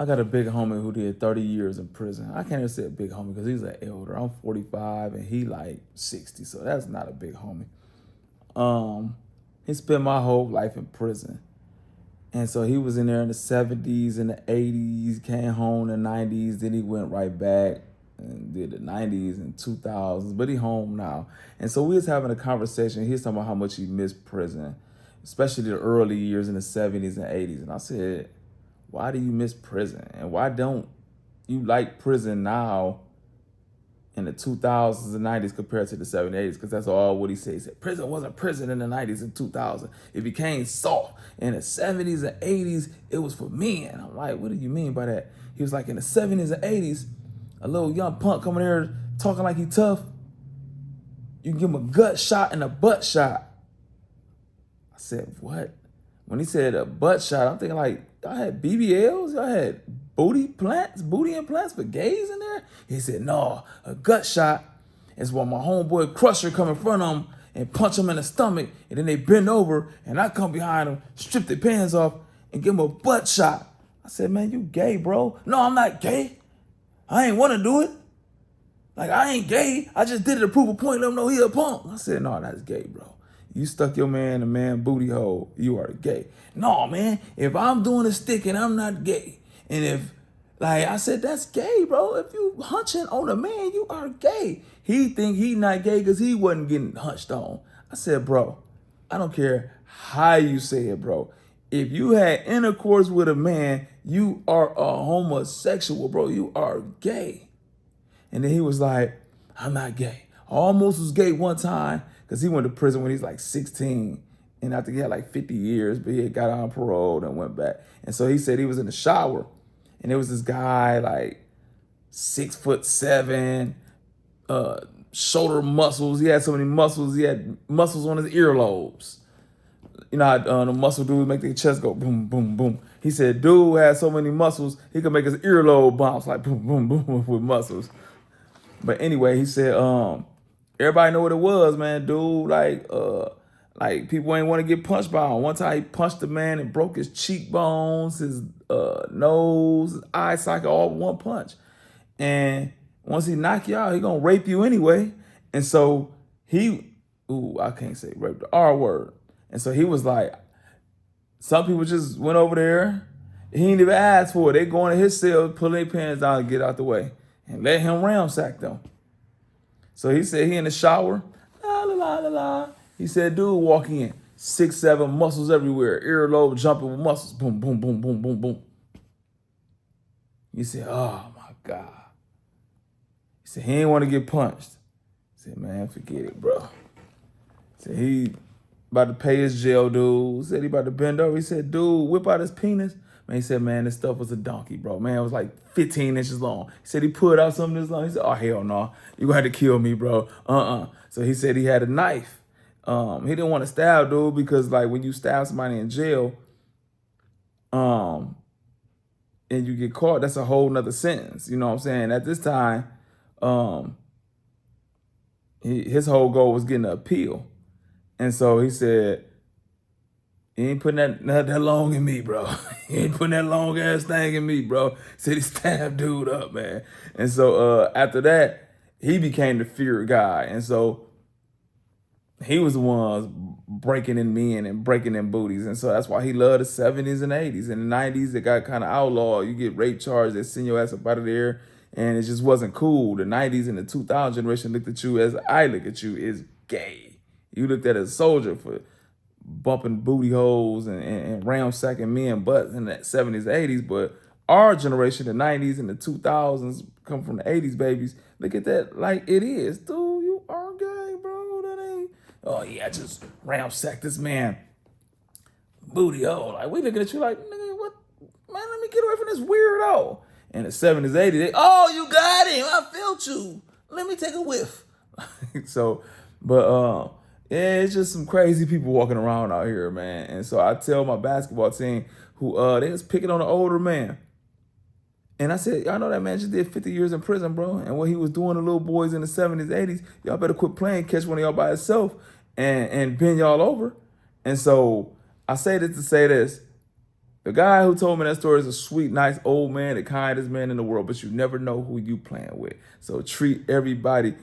I got a big homie who did 30 years in prison. I can't even say a big homie because he's an elder. I'm 45 and he like 60, so that's not a big homie. Um, he spent my whole life in prison. And so he was in there in the 70s and the 80s, came home in the 90s, then he went right back and did the 90s and 2000s, but he home now. And so we was having a conversation. He was talking about how much he missed prison, especially the early years in the 70s and 80s. And I said, why do you miss prison? And why don't you like prison now in the 2000s and 90s compared to the 70s, 80s? Because that's all what he said. He said, prison wasn't prison in the 90s and 2000s. It became soft. In the 70s and 80s, it was for men. I'm like, what do you mean by that? He was like, in the 70s and 80s, a little young punk coming here talking like he tough, you can give him a gut shot and a butt shot. I said, what? When he said a butt shot, I'm thinking like, y'all had BBLs? Y'all had booty implants for gays in there? He said, no, a gut shot is when my homeboy Crusher come in front of him and punch him in the stomach, and then they bend over, and I come behind him, strip their pants off, and give him a butt shot. I said, man, you gay, bro. No, I'm not gay. I ain't want to do it. Like, I ain't gay. I just did it to prove a point, let him know he a punk. I said, no, that's gay, bro. You stuck your man in a man booty hole, you are gay. No, man, if I'm doing a stick and I'm not gay, and if, like, I said, that's gay, bro. If you hunching on a man, you are gay. He think he not gay because he wasn't getting hunched on. I said, bro, I don't care how you say it, bro. If you had intercourse with a man, you are a homosexual, bro. You are gay. And then he was like, I'm not gay. I almost was gay one time because he went to prison when he was like 16. And I think he had like 50 years, but he had got on parole and went back. And so he said he was in the shower. And there was this guy like 6'7", shoulder muscles. He had so many muscles. He had muscles on his earlobes. You know how the muscle dudes make their chest go boom, boom, boom. He said, dude had so many muscles, he could make his earlobe bounce like boom, boom, boom with muscles. But anyway, he said, everybody know what it was, man. Dude, like people ain't want to get punched by him. One time he punched a man and broke his cheekbones, his nose, his eye socket, all with one punch. And once he knock you out, he gonna rape you anyway. And so I can't say rape, the R word. And so he was like, some people just went over there. He didn't even ask for it. They go into his cell, pull their pants down and get out the way and let him ransack them. So he said he in the shower, la, la, la, la, la. He said, dude walking in, 6'7", muscles everywhere, earlobe jumping with muscles, boom, boom, boom, boom, boom, boom. He said, oh my God. He said, he ain't want to get punched. He said, man, forget it, bro. He said, he about to pay his jail dude. Said he about to bend over. He said, dude, whip out his penis. Man, he said, man, this stuff was a donkey, bro. Man, it was like 15 inches long. He said he pulled out something this long. He said, oh, hell no. You gonna have to kill me, bro. So he said he had a knife. He didn't want to stab dude because, like, when you stab somebody in jail, and you get caught, that's a whole nother sentence. You know what I'm saying? At this time, his whole goal was getting an appeal. And so he said, he ain't putting that long in me, bro. He ain't putting that long ass thing in me, bro. He said he stabbed dude up, man. And so after that, he became the feared guy. And so he was the ones breaking in men and breaking in booties. And so that's why he loved the 70s and 80s. In the 90s, it got kind of outlawed. You get rape charges, they send your ass up out of there. And it just wasn't cool. The 90s and the 2000 generation looked at you as I look at you, is gay. You looked at a soldier for bumping booty holes and ramsacking men butts in the 70s, 80s. But our generation, the 90s and the 2000s, come from the 80s babies, look at that like it is. Dude, you are gay, bro. That ain't, oh yeah, I just ramsacked this man booty hole. Like, we looking at you like, nigga, what? Man, let me get away from this weirdo. In the 70s, 80s, oh, you got him. I felt you. Let me take a whiff. Yeah, it's just some crazy people walking around out here, man. And so I tell my basketball team who they was picking on an older man. And I said, y'all know that man just did 50 years in prison, bro. And what he was doing to little boys in the 70s, 80s, y'all better quit playing, catch one of y'all by itself and bend y'all over. And so I say this to say this. The guy who told me that story is a sweet, nice old man, the kindest man in the world, but you never know who you playing with. So treat everybody